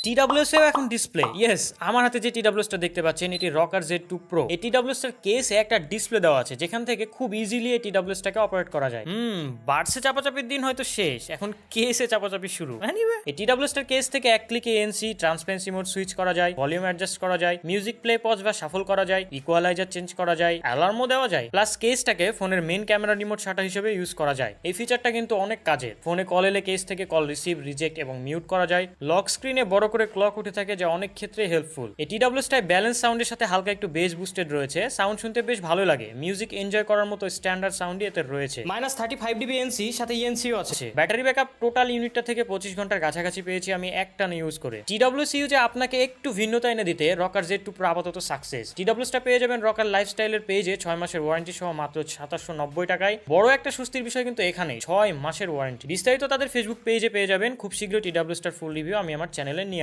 TWS এও এখন display. Yes, আমার হাতে যে TWS টা দেখতে পাচ্ছেন এটি রকার Z2 Pro। এই TWS টার কেসে একটা ডিসপ্লে দেওয়া আছে যেখান থেকে খুব ইজিলি এই TWS টাকে অপারেট করা যায়। বার্ডসে চাপাচাপির দিন হয়তো শেষ, এখন কেসে চাপাচাপি শুরু। এনিওয়ে, এই TWS টার কেস থেকে এক ক্লিকে ANC, ট্রান্সপারেন্সি মোড সুইচ করা যায়, ভলিউম অ্যাডজাস্ট করা যায়, মিউজিক প্লে পজ বা শাফল করা যায়, ইকুয়ালাইজার চেঞ্জ করা যায়, অ্যালার্মও দেওয়া যায়, প্লাস কেসটাকে ফোনের মেইন ক্যামেরা রিমোট শাটার হিসেবে ইউজ করা যায়। এই ফিচারটা কিন্তু অনেক কাজের। ফোনে কল এলে কেস থেকে কল রিসিভ, রিজেক্ট এবং মিউট করা যায়। লক স্ক্রিনে বড় করে ক্লক উঠে থাকে যা অনেক ক্ষেত্রে হেল্পফুল। এই TWS টায় ব্যালেন্স সাউন্ডের সাথে হালকা একটু বেস বুস্টেড রয়েছে, সাউন্ড শুনতে বেশ ভালো লাগে। মিউজিক এনজয় করার মতো স্ট্যান্ডার্ড সাউন্ডই এতে রয়েছে। -35 dB এনসি, সাথে ইএনসিও আছে। ব্যাটারি ব্যাকআপ টোটাল ইউনিটটা থেকে 25 ঘন্টার কাছাকাছি পেয়েছি আমি একটানা ইউজ করে। TWS ইউজে আপনাকে একটু ভিন্নতা এনে দিতে রকার Z2 Pro আপাতত সাকসেস। TWS টা পেয়ে যাবেন রকার লাইফস্টাইলের পেজে 6 মাসের ওয়ারেন্টি সহ মাত্র 2790 টাকায়। বড় একটা স্বস্তির বিষয় কিন্তু এখানেই, 6 মাসের ওয়ারেন্টি। বিস্তারিত তাদের ফেসবুক পেজে পেয়ে যাবেন। খুব শীঘ্রই TWS টার ফুল রিভিউ আমি আমার চ্যানেলে নিয়ে